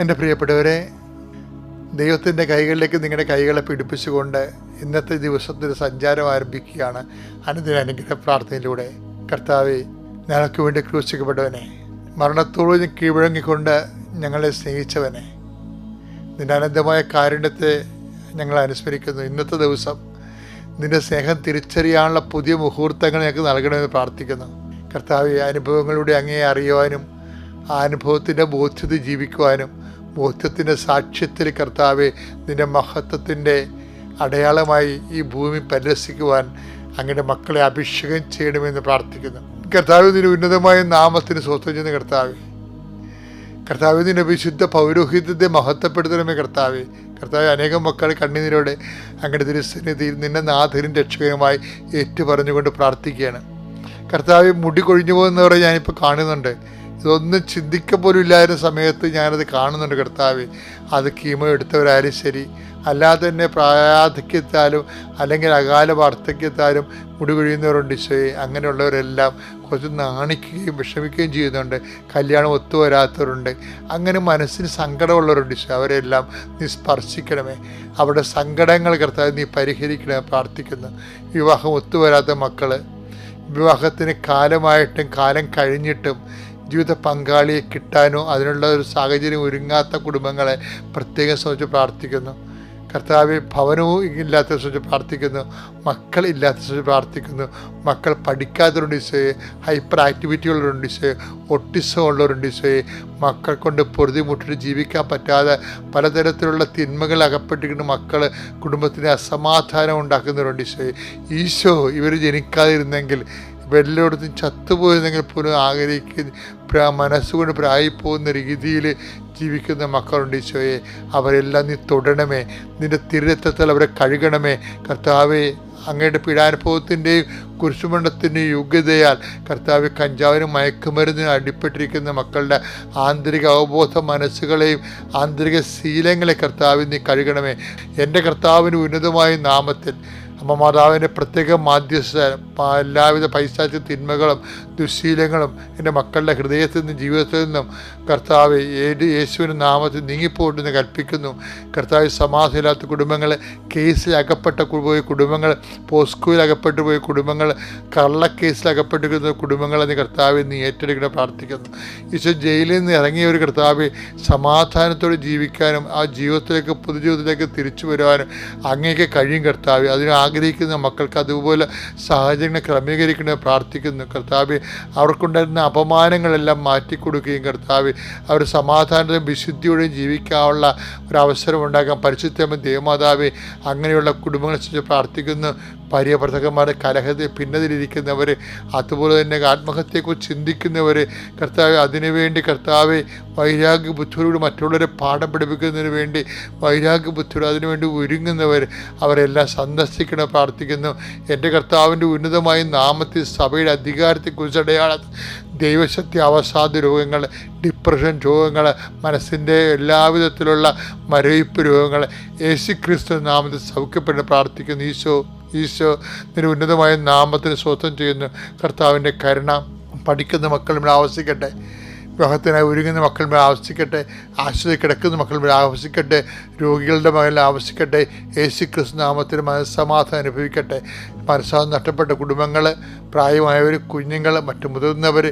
എൻ്റെ പ്രിയപ്പെട്ടവരെ, ദൈവത്തിൻ്റെ കൈകളിലേക്ക് നിങ്ങളുടെ കൈകളെ പിടിപ്പിച്ചുകൊണ്ട് ഇന്നത്തെ ദിവസത്തിൻ്റെ സഞ്ചാരം ആരംഭിക്കുകയാണ്. അനുദിന അനുഗ്രഹ പ്രാർത്ഥനയിലൂടെ. കർത്താവേ, ഞങ്ങൾക്ക് വേണ്ടി ക്രൂശിക്കപ്പെട്ടവനെ, മരണത്തോട് കീഴ്വഴങ്ങിക്കൊണ്ട് ഞങ്ങളെ സ്നേഹിച്ചവനെ, നിൻ്റെ അനന്തമായ കാരുണ്യത്തെ ഞങ്ങൾ അനുസ്മരിക്കുന്നു. ഇന്നത്തെ ദിവസം നിൻ്റെ സ്നേഹം തിരിച്ചറിയാനുള്ള പുതിയ മുഹൂർത്തങ്ങൾ ഞങ്ങൾക്ക് നൽകണമെന്ന് പ്രാർത്ഥിക്കുന്നു. കർത്താവേ, അനുഭവങ്ങളുടെ അങ്ങേ അറിയുവാനും ആ അനുഭവത്തിൻ്റെ ബോധ്യത ജീവിക്കുവാനും ബോധ്യത്തിൻ്റെ സാക്ഷ്യത്തിൽ കർത്താവെ നിൻ്റെ മഹത്വത്തിൻ്റെ അടയാളമായി ഈ ഭൂമി പരിരസിക്കുവാൻ അങ്ങയുടെ മക്കളെ അഭിഷേകം ചെയ്യണമെന്ന് പ്രാർത്ഥിക്കുന്നു. കർത്താവ്, നിന്റെ ഉന്നതമായ നാമത്തിന് സ്വസ്ഥം ചെയ്യുന്ന കർത്താവെ, കർത്താവ് നിന്റെ വിശുദ്ധ പൗരോഹിത്യത്തെ മഹത്വപ്പെടുത്തണമേ കർത്താവെ. കർത്താവ്, അനേകം മക്കൾ കണ്ണുനീരോടെ അങ്ങയുടെ തിരുസന്നിധിയിൽ നിന്നെ നാഥനും രക്ഷകനുമായി ഏറ്റുപറഞ്ഞുകൊണ്ട് പ്രാർത്ഥിക്കുകയാണ്. കർത്താവ്, മുടി കൊഴിഞ്ഞു പോകുന്നവരെ ഞാനിപ്പോൾ കാണുന്നുണ്ട്. ഇതൊന്നും ചിന്തിക്കപ്പോലും ഇല്ലായിരുന്ന സമയത്ത് ഞാനത് കാണുന്നുണ്ട് കർത്താവ്. അത് കീമോ എടുത്തവരാരും ശരി, അല്ലാതെ തന്നെ പ്രായാധിക്യത്താലും അല്ലെങ്കിൽ അകാല വാർദ്ധക്യത്താലും മുടി കൊഴിയുന്നവരുണ്ട് ഈശോയെ. അങ്ങനെയുള്ളവരെല്ലാം കുറച്ച് നാണിക്കുകയും വിഷമിക്കുകയും ചെയ്യുന്നുണ്ട്. കല്യാണം ഒത്തുവരാത്തവരുണ്ട്. അങ്ങനെ മനസ്സിന് സങ്കടമുള്ളവരുണ്ട് ഈശോ. അവരെല്ലാം നീ സ്പർശിക്കണമേ. അവരുടെ സങ്കടങ്ങൾ കർത്താവ് നീ പരിഹരിക്കണമേ പ്രാർത്ഥിക്കുന്നു. വിവാഹം ഒത്തുവരാത്ത മക്കൾ, വിവാഹത്തിന് കാലമായിട്ടും കാലം കഴിഞ്ഞിട്ടും ജീവിത പങ്കാളിയെ കിട്ടാനോ അതിനുള്ള ഒരു സാഹചര്യം ഒരുങ്ങാത്ത കുടുംബങ്ങളെ പ്രത്യേകം സംബന്ധിച്ച് പ്രാർത്ഥിക്കുന്നു. കർത്താവ്, ഭവനവും ഇല്ലാത്ത സംബന്ധിച്ച് പ്രാർത്ഥിക്കുന്നു. മക്കൾ ഇല്ലാത്ത സംബന്ധിച്ച് പ്രാർത്ഥിക്കുന്നു. മക്കൾ പഠിക്കാത്തവരുണ്ട് ഈശോയെ, ഹൈപ്പർ ആക്ടിവിറ്റി ഉള്ളവരുണ്ട് ഈശോയെ, ഒട്ടിസം ഉള്ളവരുണ്ട് ഈശോയെ, മക്കൾ കൊണ്ട് പൊറുതിമുട്ടിട്ട് ജീവിക്കാൻ പറ്റാതെ പലതരത്തിലുള്ള തിന്മകൾ അകപ്പെട്ടിരിക്കുന്ന മക്കൾ കുടുംബത്തിന് അസമാധാനം ഉണ്ടാക്കുന്നവരുണ്ട് ഈശോയെ. ഈശോ, ഇവർ ജനിക്കാതിരുന്നെങ്കിൽ, എല്ലായിടത്തും ചത്തുപോയിരുന്നെങ്കിൽ പോലും ആഗ്രഹിക്കുന്ന മനസ്സുകൊണ്ട് പ്രായിപ്പോകുന്ന രീതിയിൽ ജീവിക്കുന്ന മക്കളുണ്ട് ഈശോയെ. അവരെല്ലാം നീ തൊടണമേ. നിൻ്റെ തിരുരക്തത്തിൽ അവരെ കഴുകണമേ കർത്താവെ. അങ്ങയുടെ പീഡാനുഭവത്തിൻ്റെയും കുരിശുമരണത്തിൻ്റെയും യോഗ്യതയാൽ കർത്താവ്, കഞ്ചാവിനും മയക്കുമരുന്നിനും അടിപ്പെട്ടിരിക്കുന്ന മക്കളുടെ ആന്തരിക അവബോധ മനസ്സുകളെയും ആന്തരിക ശീലങ്ങളെ കർത്താവ് നീ കഴുകണമേ. എൻ്റെ കർത്താവിന് ഉന്നതമായ നാമത്തിൽ അമ്മ മാതാവിൻ്റെ പ്രത്യേക മാധ്യസ്ഥ എല്ലാവിധ പൈശാചിക തിന്മകളും ദുശ്ശീലങ്ങളും എൻ്റെ മക്കളുടെ ഹൃദയത്തിൽ നിന്നും ജീവിതത്തിൽ നിന്നും കർത്താവ് യേശുവിൻ്റെ നാമത്തിൽ നീങ്ങിപ്പോട്ടെന്ന് കൽപ്പിക്കുന്നു. കർത്താവ്, സമാധിയില്ലാത്ത കുടുംബങ്ങൾ, കേസിൽ അകപ്പെട്ട പോയ കുടുംബങ്ങൾ, പോസ്കോയിൽ അകപ്പെട്ടു പോയ കുടുംബങ്ങൾ, കള്ളക്കേസിൽ അകപ്പെട്ടിരിക്കുന്ന കുടുംബങ്ങളെ നീ കർത്താവ് നീ ഏറ്റെടുക്കണം പ്രാർത്ഥിക്കുന്നു. ഈശോ ജയിലിൽ നിന്ന് ഇറങ്ങിയ ഒരു കർത്താവ് സമാധാനത്തോടെ ജീവിക്കാനും ആ ജീവിതത്തിലേക്ക് പൊതുജീവിതത്തിലേക്ക് തിരിച്ചു വരുവാനും അങ്ങേക്ക് കഴിയും കർത്താവ്. അതിന് ആഗ്രഹിക്കുന്ന മക്കൾക്ക് അതുപോലെ സാഹചര്യങ്ങൾ ക്രമീകരിക്കണമെന്ന് പ്രാർത്ഥിക്കുന്നു കർത്താവ്. അവർക്കുണ്ടായിരുന്ന അപമാനങ്ങളെല്ലാം മാറ്റിക്കൊടുക്കുകയും കർത്താവ് അവർ സമാധാനത്തോടെയും വിശുദ്ധിയോടെയും ജീവിക്കാനുള്ള ഒരവസരം ഉണ്ടാക്കാൻ പരിശുദ്ധമായ ദേവമാതാവേ അങ്ങനെയുള്ള കുടുംബങ്ങളെ കുറിച്ച് പ്രാർത്ഥിക്കുന്നു. ഭാര്യ ഭർത്താക്കന്മാരെ കലഹത്തിൽ ഭിന്നതയിലിരിക്കുന്നവർ, അതുപോലെ തന്നെ ആത്മഹത്യയെക്കുറിച്ച് ചിന്തിക്കുന്നവർ കർത്താവ്, അതിനുവേണ്ടി കർത്താവ് വൈരാഗ്യ ബുദ്ധിയോട് മറ്റുള്ളവരെ പാഠം പഠിപ്പിക്കുന്നതിന് വേണ്ടി വൈരാഗ്യ ബുദ്ധിയോട് അതിനുവേണ്ടി ഒരുങ്ങുന്നവർ, അവരെല്ലാം സന്ദർശിക്കണം പ്രാർത്ഥിക്കുന്നു. എൻ്റെ കർത്താവിൻ്റെ ഉന്നതമായ നാമത്തിൽ സഭയുടെ അധികാരത്തെക്കുറിച്ച് അടയാളം ദൈവശക്തി അവസാദ രോഗങ്ങൾ, ഡിപ്രഷൻ രോഗങ്ങൾ, മനസ്സിൻ്റെ എല്ലാവിധത്തിലുള്ള മരവിപ്പ് രോഗങ്ങൾ യേശുക്രിസ്തു നാമത്തിൽ സൗഖ്യപ്പെട്ട് പ്രാർത്ഥിക്കുന്നു. ഈശോ നിന്റെ ഉന്നതമായ നാമത്തിന് സ്വസ്ഥം ചെയ്യുന്നു. കർത്താവിൻ്റെ കരുണ പഠിക്കുന്ന മക്കൾ ഇവിടെ ആവശ്യിക്കട്ടെ. വിവാഹത്തിനായി ഒരുങ്ങുന്ന മക്കൾ മേൽ ആവശ്യിക്കട്ടെ. ആശുപത്രി കിടക്കുന്ന മക്കൾ മേൽ ആവശ്യിക്കട്ടെ. രോഗികളുടെ മേൽ ആവശ്യിക്കട്ടെ. യേശുക്രിസ്തു നാമത്തിൽ മനസ്സമാധാനം അനുഭവിക്കട്ടെ. മനസ്സാധനം നഷ്ടപ്പെട്ട കുടുംബങ്ങൾ, പ്രായമായവർ, കുഞ്ഞുങ്ങൾ, മറ്റു മുതിർന്നവർ,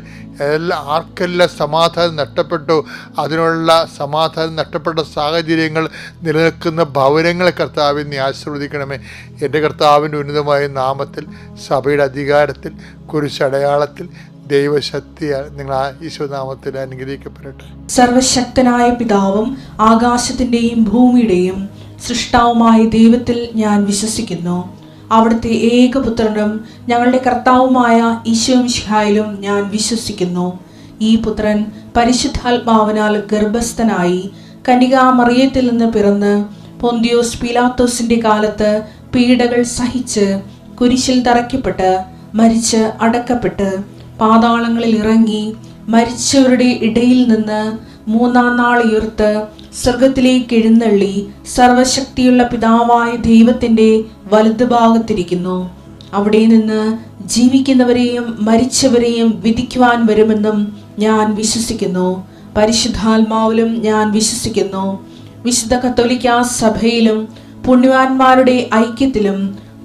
ആർക്കെല്ലാം സമാധാനം നഷ്ടപ്പെട്ടു, അതിനുള്ള സമാധാനം നഷ്ടപ്പെട്ട സാഹചര്യങ്ങൾ നിലനിൽക്കുന്ന ഭവനങ്ങളെ കർത്താവിനെ നീ ആശീർവദിക്കണമേ. എൻ്റെ കർത്താവിൻ്റെ ഉന്നതമായ നാമത്തിൽ സഭയുടെ അധികാരത്തിൽ കുരിശടയാളത്തിൽ ദൈവശക്തിയാൽ നിങ്ങൾ ആ ഈശോനാമത്തിൽ അനുഗ്രഹിക്കപ്പെടട്ടെ. സർവശക്തനായ പിതാവും ആകാശത്തിൻ്റെയും ഭൂമിയുടെയും സൃഷ്ടാവുമായ ദൈവത്തിൽ ഞാൻ വിശ്വസിക്കുന്നു. അവിടുത്തെ ഏകപുത്രനും ഞങ്ങളുടെ കർത്താവുമായ ഈശോമിശിഹായിലും ഞാൻ വിശ്വസിക്കുന്നു. ഈ പുത്രൻ പരിശുദ്ധാത്മാവിനാൽ ഗർഭസ്ഥനായി കന്യകാമറിയത്തിൽ നിന്ന് പിറന്ന് പൊന്തിയോസ് പീലാത്തോസിന്റെ കാലത്ത് പീഡകൾ സഹിച്ച് കുരിശിൽ തറയ്ക്കപ്പെട്ട് മരിച്ച് അടക്കപ്പെട്ട് പാതാളങ്ങളിൽ ഇറങ്ങി മരിച്ചവരുടെ ഇടയിൽ നിന്ന് മൂന്നാം നാൾ ഉയർത്ത് സ്വർഗത്തിലേക്ക് എഴുന്നള്ളി സർവശക്തിയുള്ള പിതാവായ ദൈവത്തിന്റെ വലതുഭാഗത്തിരിക്കുന്നു. അവിടെ നിന്ന് ജീവിക്കുന്നവരെയും മരിച്ചവരെയും വിധിക്കുവാൻ വരുമെന്നും ഞാൻ വിശ്വസിക്കുന്നു. പരിശുദ്ധാത്മാവിലും ഞാൻ വിശ്വസിക്കുന്നു. വിശുദ്ധ കത്തോലിക്കാ സഭയിലും പുണ്യവാന്മാരുടെ ഐക്യത്തിലും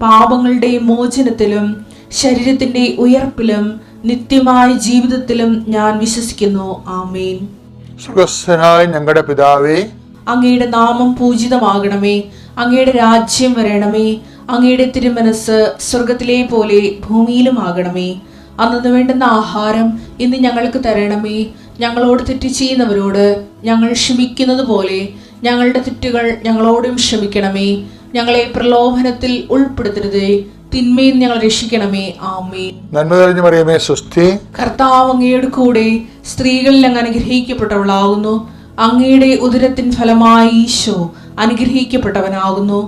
പാപങ്ങളുടെ മോചനത്തിലും ശരീരത്തിന്റെ ഉയർപ്പിലും നിത്യമായ ജീവിതത്തിലും ഞാൻ വിശ്വസിക്കുന്നു. ആമേൻ. സ്വർഗ്ഗസ്ഥനായ ഞങ്ങളുടെ പിതാവേ, അങ്ങയുടെ നാമം പൂജിതമാകണമേ. അങ്ങയുടെ രാജ്യം വരണമേ. അങ്ങയുടെ തിരുമനസ് സ്വർഗത്തിലെ പോലെ ഭൂമിയിലുമാകണമേ. അന്നു വേണ്ടുന്ന ആഹാരം ഇന്ന് ഞങ്ങൾക്ക് തരണമേ. ഞങ്ങളോട് തെറ്റ് ചെയ്യുന്നവരോട് ഞങ്ങൾ ക്ഷമിക്കുന്നത് പോലെ ഞങ്ങളുടെ തെറ്റുകൾ ഞങ്ങളോടും ക്ഷമിക്കണമേ. ഞങ്ങളെ പ്രലോഭനത്തിൽ ഉൾപ്പെടുത്തരുതേ, തിന്മയിൽ ഞങ്ങൾ രക്ഷിക്കണമേ. ആമേൻ. നന്മ തെളിഞ്ഞു മറിയമേ, സ്വസ്തി. കർത്താവ് അങ്ങയുടെ കൂടെ സ്ത്രീകളിൽ അങ്ങ് അനുഗ്രഹിക്കപ്പെട്ടവളാകുന്നു. അങ്ങയുടെ ഉദരത്തിൻ ഫലമായി ഈശോ അനുഗ്രഹിക്കപ്പെട്ടവനാകുന്നു.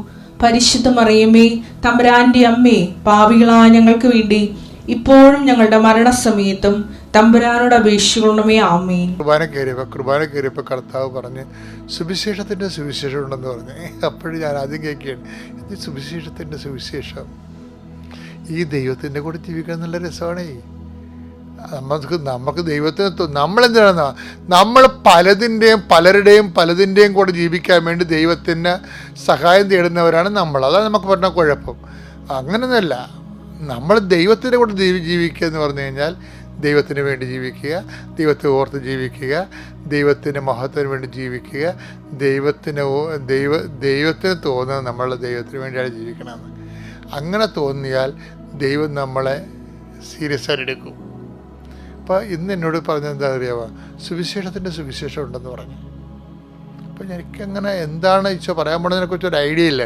പരിശുദ്ധ മറിയമേ, തമ്പുരാന്റെ അമ്മേ, പാപികളായ ഞങ്ങൾക്ക് വേണ്ടി ഇപ്പോഴും ഞങ്ങളുടെ മരണസമയത്തും തമ്പുരാനോട് അപേക്ഷിക്കണമേ. ആമേൻ. കുർബാന കയറിയപ്പോൾ കർത്താവ് പറഞ്ഞ് സുവിശേഷത്തിൻ്റെ സുവിശേഷം ഉണ്ടെന്ന് പറഞ്ഞ്. അപ്പോഴും ഞാൻ ആദ്യം കേൾക്കുകയാണ്, ഇത് സുവിശേഷത്തിൻ്റെ സുവിശേഷം. ഈ ദൈവത്തിൻ്റെ കൂടെ ജീവിക്കാൻ നല്ല രസമാണേ. നമുക്ക് ദൈവത്തിന് നമ്മളെന്തിനാണ് നമ്മൾ പലരുടെയും കൂടെ ജീവിക്കാൻ വേണ്ടി ദൈവത്തിന് സഹായം തേടുന്നവരാണ് നമ്മൾ. അതാണ് നമുക്ക് പറഞ്ഞ കുഴപ്പം. അങ്ങനെയൊന്നുമല്ല, നമ്മൾ ദൈവത്തിൻ്റെ കൂടെ ജീവിക്കുക എന്ന് പറഞ്ഞു കഴിഞ്ഞാൽ ദൈവത്തിന് വേണ്ടി ജീവിക്കുക, ദൈവത്തെ ഓർത്ത് ജീവിക്കുക, ദൈവത്തിൻ്റെ മഹത്വത്തിന് വേണ്ടി ജീവിക്കുക, ദൈവത്തിന് തോന്നുന്നത് നമ്മളുടെ ദൈവത്തിന് വേണ്ടിയാണ് ജീവിക്കണമെന്ന്. അങ്ങനെ തോന്നിയാൽ ദൈവം നമ്മളെ സീരിയസ് ആയിട്ട് എടുക്കും. അപ്പോൾ ഇന്ന് എന്നോട് പറഞ്ഞത് എന്താ അറിയാമോ? സുവിശേഷത്തിൻ്റെ സുവിശേഷം ഉണ്ടെന്ന് പറഞ്ഞു. അപ്പോൾ എനിക്കങ്ങനെ എന്താണ് ഈശോ പറയാൻ പോണതിനെക്കുറിച്ച് ഒരു ഐഡിയ ഇല്ല.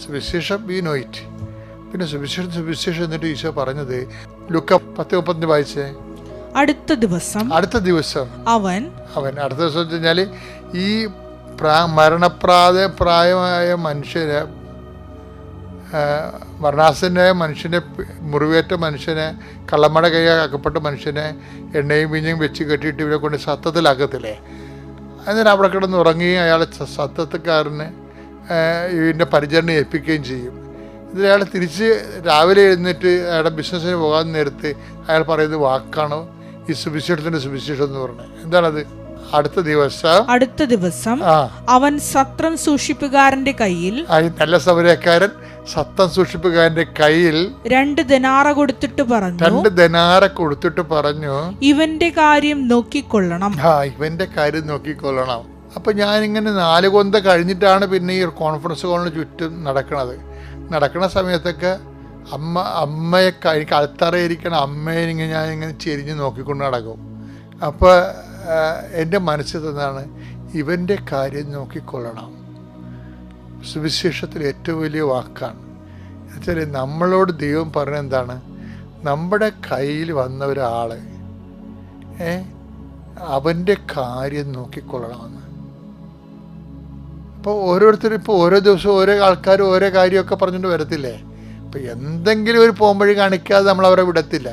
സുവിശേഷം വി നോ ഇറ്റ്. പിന്നെ സുവിശേഷം എന്നിട്ട് ഈശോ പറഞ്ഞത് ലുക്ക 10:30 വായിച്ചേ. അടുത്ത ദിവസം അവൻ അടുത്ത ദിവസം വെച്ച് കഴിഞ്ഞാൽ ഈ മരണപ്രായമായ മനുഷ്യനെ, മരണാസനായ മനുഷ്യനെ, മുറിവേറ്റ മനുഷ്യനെ, കള്ളമട കൈയാക്കപ്പെട്ട മനുഷ്യനെ എണ്ണയും പിഞ്ഞയും വെച്ച് കെട്ടിയിട്ട് ഇവരെ കൊണ്ട് സത്തത്തിലാക്കത്തില്ലേ. എന്നിട്ട് അവിടെ കിടന്ന് ഉറങ്ങി അയാളെ സത്തത്തുകാരന് ഇതിൻ്റെ പരിചരണം ഏൽപ്പിക്കുകയും ചെയ്യും. ഇതിൽ അയാൾ തിരിച്ച് രാവിലെ എഴുന്നേറ്റ് അയാളുടെ ബിസിനസ്സിന് പോകാൻ നേരത്ത് അയാൾ പറയുന്നത് വാക്കാണ് ഈ സുവിശേഷത്തിൻ്റെ സുവിശേഷം എന്ന് പറഞ്ഞത്. എന്താണത്? അടുത്ത ദിവസം അവൻ സത്രം സൂക്ഷിപ്പുകാരന്റെ കയ്യിൽ, നല്ല സമരക്കാരൻ സത്രം സൂക്ഷിപ്പുകാരന്റെ കയ്യിൽ 2 ദനാറ കൊടുത്തിട്ട് പറഞ്ഞു, ഇവന്റെ കാര്യം നോക്കിക്കൊള്ളണം. അപ്പൊ ഞാനിങ്ങനെ 4 കൊന്ത കഴിഞ്ഞിട്ടാണ് പിന്നെ ഈ കോൺഫറൻസ് കോളിന് ചുറ്റും നടക്കണ സമയത്തൊക്കെ അമ്മയെ എനിക്ക് അൾത്തറയിരിക്കണ അമ്മയെ ഞാനിങ്ങനെ ചെരിഞ്ഞ് നോക്കിക്കൊണ്ട് നടക്കും. അപ്പോൾ എൻ്റെ മനസ്സിൽ തന്നാണ് ഇവൻ്റെ കാര്യം നോക്കിക്കൊള്ളണം. സുവിശേഷത്തിൽ ഏറ്റവും വലിയ വാക്കാണ്. എന്നുവെച്ചാൽ നമ്മളോട് ദൈവം പറഞ്ഞ എന്താണ്? നമ്മുടെ കയ്യിൽ വന്ന ഒരാൾ അവൻ്റെ കാര്യം നോക്കിക്കൊള്ളണമെന്ന്. അപ്പോൾ ഓരോരുത്തരും ഇപ്പോൾ ഓരോ ദിവസവും ഓരോ ആൾക്കാർ ഓരോ കാര്യമൊക്കെ പറഞ്ഞിട്ട് വരത്തില്ലേ. ഇപ്പം എന്തെങ്കിലും ഒരു പോംവഴി കാണിക്കാതെ നമ്മളവരെ വിടത്തില്ല.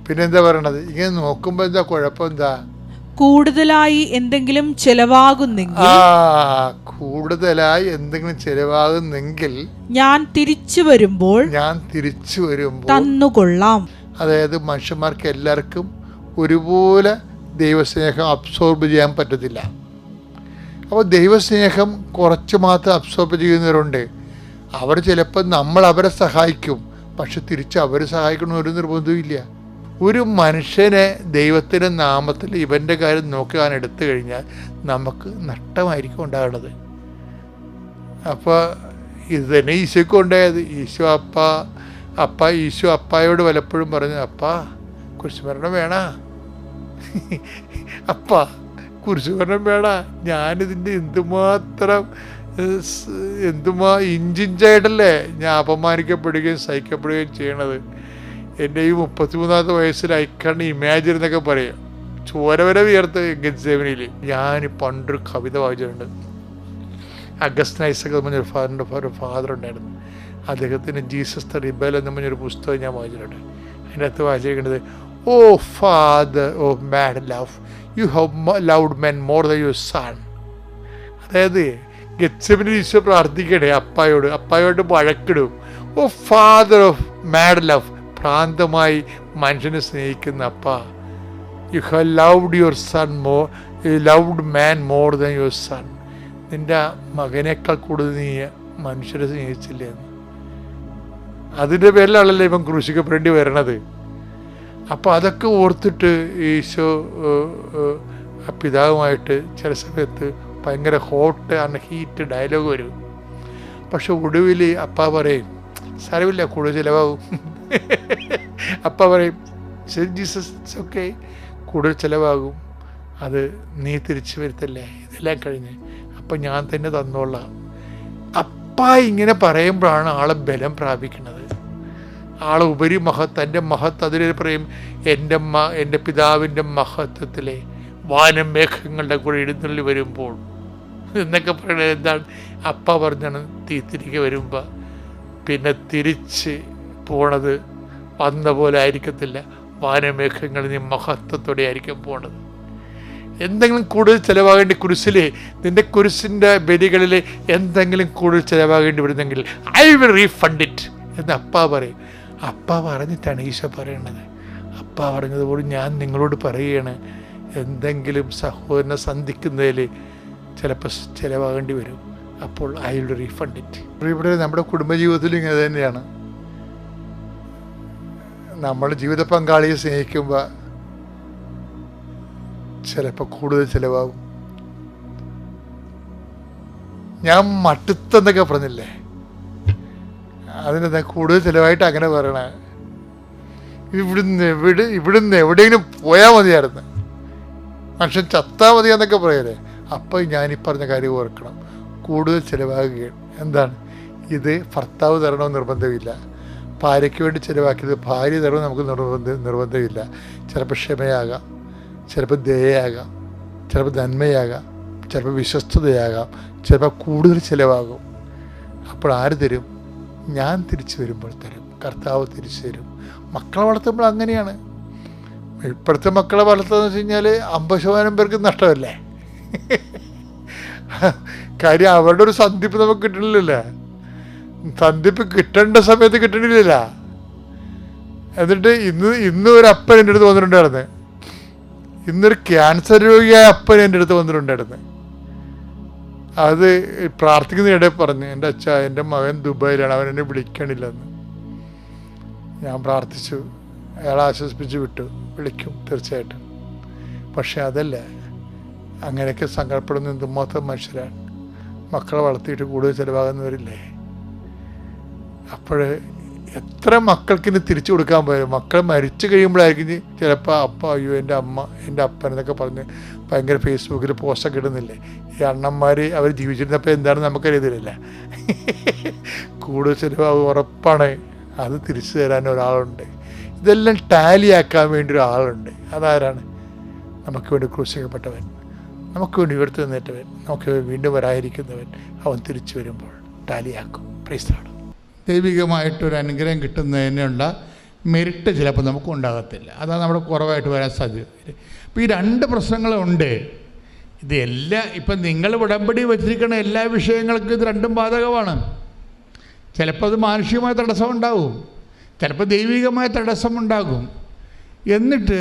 പിന്നെന്താ പറയണത്? ഇങ്ങനെ നോക്കുമ്പോൾ എന്താ കുഴപ്പം? എന്താ? കൂടുതലായി എന്തെങ്കിലും ചെലവാകുന്നെങ്കിൽ ഞാൻ തിരിച്ചു വരുമ്പോൾ തന്നുകൊള്ളാം. അതായത് മനുഷ്യന്മാർക്ക് എല്ലാവർക്കും ഒരുപോലെ ദൈവസ്നേഹം അബ്സോർബ് ചെയ്യാൻ പറ്റത്തില്ല. അപ്പോൾ ദൈവസ്നേഹം കുറച്ച് മാത്രം അബ്സോർബ് ചെയ്യുന്നവരുണ്ട്. അവർ ചിലപ്പോൾ നമ്മൾ അവരെ സഹായിക്കും, പക്ഷെ തിരിച്ച് അവർ സഹായിക്കണം ഒരു നിർബന്ധവും. ഒരു മനുഷ്യനെ ദൈവത്തിൻ്റെ നാമത്തിൽ ഇവൻ്റെ കാര്യം നോക്കാൻ എടുത്തു കഴിഞ്ഞാൽ നമുക്ക് നഷ്ടമായിരിക്കും ഉണ്ടാകുന്നത്. അപ്പോൾ ഇത് തന്നെ ഈശോയ്ക്ക് ഉണ്ടായത്. ഈശോ അപ്പായോട് പലപ്പോഴും പറഞ്ഞു, അപ്പാ കുരിശുമരണം വേണ, അപ്പാ കുരിശുമരണം വേണ. ഞാനിതിൻ്റെ ഇഞ്ചിഞ്ചായിട്ടല്ലേ ഞാൻ അപമാനിക്കപ്പെടുകയും സഹിക്കപ്പെടുകയും ചെയ്യണത്. എൻ്റെ ഈ 33-ാമത്തെ വയസ്സിൽ ഐക്കണ്ട് ഇമാജിൻ എന്നൊക്കെ പറയും. ചോര വരെ വിയർത്ത് ഗെത്സേമനിയിൽ. ഞാൻ പണ്ടൊരു കവിത വായിച്ചിട്ടുണ്ട്. അഗസ്റ്റിൻ ഐസക് എന്ന് പറഞ്ഞൊരു ഫാദർ ഉണ്ടായിരുന്നു. അദ്ദേഹത്തിന് ജീസസ് ദ റിബൽ എന്ന് പറഞ്ഞൊരു പുസ്തകം ഞാൻ വായിച്ചിട്ടുണ്ട്. അതിൻ്റെ അകത്ത് വായിച്ചിരിക്കുന്നത്, O father of mad love, you have loved men more than your son. അതായത് ഗെത്സേമനിൽ ഈശോ പ്രാർത്ഥിക്കണേ അപ്പായോട് വഴക്കിടും. O father of mad love, ഭ്രാന്തമായി മനുഷ്യനെ സ്നേഹിക്കുന്ന അപ്പ, you have loved your son more, you loved man more than your son. നിൻ്റെ മകനേക്കാൾ കൂടുതൽ നീ മനുഷ്യരെ സ്നേഹിച്ചില്ലേ എന്ന്. അതിൻ്റെ പേരിലാണല്ലോ ഇവൻ ക്രൂശിക്കപ്പെടേണ്ടി വരണത്. അപ്പോൾ അതൊക്കെ ഓർത്തിട്ട് ഈശോ ആ പിതാവുമായിട്ട് ചില സമയത്ത് ഭയങ്കര ഹോട്ട് ആൻഡ് ഹീറ്റ് ഡയലോഗ് വരും. പക്ഷെ ഒടുവിൽ അപ്പ പറയും, സാരമില്ല, കൂടുതൽ ചിലവാകും. അപ്പ പറയും, ജീസസ് ഇറ്റ്സ് ഓക്കെ, കൂടുതൽ ചിലവാകും, അത് നീ തിരിച്ചു വരുത്തല്ലേ, ഇതെല്ലാം കഴിഞ്ഞ് അപ്പം ഞാൻ തന്നെ തന്നോളാം. അപ്പ ഇങ്ങനെ പറയുമ്പോഴാണ് ആളെ ബലം പ്രാപിക്കുന്നത്. ആളെ ഉപരി തൻ്റെ മഹത്വം അതിൽ പറയും, എൻ്റെ പിതാവിൻ്റെ മഹത്വത്തിലെ വാനം മേഘങ്ങളുടെ കൂടെ എഴുന്നള്ളി വരുമ്പോൾ എന്നൊക്കെ പറയുന്നത് എന്താണ്? അപ്പ പറഞ്ഞാണ് തിരികെ വരുമ്പോൾ പിന്നെ തിരിച്ച് പോണത് വന്ന പോലെ ആയിരിക്കത്തില്ല, വാനമേഘങ്ങൾ നീ മഹത്വത്തോടെ ആയിരിക്കും പോണത്. എന്തെങ്കിലും കൂടുതൽ ചിലവാകേണ്ടി കുരിശിൽ, നിൻ്റെ കുരിശിൻ്റെ ബലികളിൽ എന്തെങ്കിലും കൂടുതൽ ചിലവാകേണ്ടി വരുന്നെങ്കിൽ ഐ വിൽ റീഫണ്ട് ഇറ്റ് എന്ന് അപ്പ പറയും. അപ്പ പറഞ്ഞിട്ടാണ് ഈശോ പറയണത്. അപ്പ പറഞ്ഞതുപോലെ ഞാൻ നിങ്ങളോട് പറയുകയാണ്, എന്തെങ്കിലും സഹോദരനെ സന്ധിക്കുന്നതിൽ ചിലപ്പോൾ ചിലവാകേണ്ടി വരും, അപ്പോൾ ഐ വിൽ റീഫണ്ട് ഇറ്റ്. ഇവിടെ നമ്മുടെ കുടുംബജീവിതത്തിലും ഇങ്ങനെ തന്നെയാണ്. നമ്മൾ ജീവിത പങ്കാളിയെ സ്നേഹിക്കുമ്പോൾ ചിലപ്പോൾ കൂടുതൽ ചിലവാകും. ഞാൻ മട്ടുത്തെന്നൊക്കെ പറഞ്ഞില്ലേ, അതിനെന്താ കൂടുതൽ ചിലവായിട്ട് അങ്ങനെ പറയണേ? ഇവിടുന്ന് എവിടെയെങ്കിലും പോയാൽ മതിയായിരുന്നു, മനുഷ്യൻ ചത്താൽ മതിയാന്നൊക്കെ പറയല്ലേ. അപ്പം ഞാനീ പറഞ്ഞ കാര്യം ഓർക്കണം, കൂടുതൽ ചിലവാകുകയാണ്. എന്താണ് ഇത്? ഭർത്താവ് തരണമെന്ന് നിർബന്ധമില്ല. ഭാര്യയ്ക്ക് വേണ്ടി ചിലവാക്കിയത് ഭാര്യ തരണമെന്ന് നമുക്ക് നിർബന്ധമില്ല. ചിലപ്പോൾ ക്ഷമയാകാം, ചിലപ്പോൾ ദയയാകാം, ചിലപ്പോൾ നന്മയാകാം, ചിലപ്പോൾ വിശ്വസ്തതയാകാം, ചിലപ്പോൾ കൂടുതൽ ചിലവാകും. അപ്പോൾ ആര് തരും? ഞാൻ തിരിച്ചു വരുമ്പോൾ തരും, കർത്താവ് തിരിച്ചു തരും. മക്കളെ വളർത്തുമ്പോൾ അങ്ങനെയാണ്. ഇപ്പോഴത്തെ മക്കളെ വളർത്തുകയെന്ന് വെച്ച് കഴിഞ്ഞാൽ 50% പേർക്ക് നഷ്ടമല്ലേ? കാര്യം അവരുടെ ഒരു സന്ധിപ്പ് നമുക്ക് കിട്ടണില്ലല്ലോ. സന്ധിപ്പ് കിട്ടേണ്ട സമയത്ത് കിട്ടണില്ല. എന്നിട്ട് ഇന്ന് ഒരു അപ്പൻ എൻ്റെ അടുത്ത് വന്നിട്ടുണ്ടായിരുന്നു. ഇന്നൊരു ക്യാൻസർ രോഗിയായ അപ്പൻ എൻ്റെ അടുത്ത് വന്നിട്ടുണ്ടായിരുന്നു. അത് പ്രാർത്ഥിക്കുന്നതിനിടെ പറഞ്ഞു, എൻ്റെ അച്ഛ, എൻ്റെ മകൻ ദുബായിലാണ്, അവൻ എന്നെ വിളിക്കണില്ലെന്ന്. ഞാൻ പ്രാർത്ഥിച്ചു, അയാളെ ആശ്വസിപ്പിച്ച് വിട്ടു. വിളിക്കും തീർച്ചയായിട്ടും. പക്ഷെ അതല്ല, അങ്ങനെയൊക്കെ സങ്കടപ്പെടുന്ന എന്തുമാത്രം മനുഷ്യരാണ്. മക്കളെ വളർത്തിയിട്ട് കൂടുതൽ ചിലവാകുന്നവരില്ലേ? അപ്പോൾ എത്ര മക്കൾക്കിന് തിരിച്ചു കൊടുക്കാൻ പോയാലും മക്കൾ മരിച്ചു കഴിയുമ്പോഴായിരിക്കും ചിലപ്പോൾ അപ്പ, അയ്യോ എൻ്റെ അമ്മ, എൻ്റെ അപ്പൻ എന്നൊക്കെ പറഞ്ഞ് ഭയങ്കര ഫേസ്ബുക്കിൽ പോസ്റ്റൊക്കെ ഇടുന്നില്ലേ? ഈ അണ്ണന്മാർ അവർ ജീവിച്ചിരുന്നപ്പോൾ എന്താണെന്ന് നമുക്കറിയത്തില്ല. കൂടുതൽ ചിലവാകും ഉറപ്പാണ്. അത് തിരിച്ചു തരാൻ ഒരാളുണ്ട്. ഇതെല്ലാം ടാലിയാക്കാൻ വേണ്ടി ഒരാളുണ്ട്. അതാരാണ്? നമുക്ക് വേണ്ടി ക്രൂശിക്കപ്പെട്ടവൻ, നമുക്ക് വേണ്ടി ഉയർത്തി നിന്നേറ്റവൻ, നമുക്ക് വീണ്ടും വരാതിരിക്കുന്നവൻ. അവൻ തിരിച്ചു വരുമ്പോൾ ടാലിയാക്കും. Praise the lord. ദൈവികമായിട്ടൊരു അനുഗ്രഹം കിട്ടുന്നതിനുള്ള മെറിറ്റ് ചിലപ്പോൾ നമുക്ക് ഉണ്ടാകത്തില്ല. അതാണ് നമ്മുടെ കുറവായിട്ട് വരാൻ സാധ്യത. അപ്പോൾ ഈ 2 പ്രശ്നങ്ങളുണ്ട്. ഇത് ഇപ്പം നിങ്ങൾ ഉടമ്പടി വച്ചിരിക്കുന്ന എല്ലാ വിഷയങ്ങൾക്കും ഇത് 2ഉം ബാധകമാണ്. ചിലപ്പോൾ അത് മാനുഷികമായ തടസ്സമുണ്ടാകും, ചിലപ്പോൾ ദൈവികമായ തടസ്സമുണ്ടാകും. എന്നിട്ട്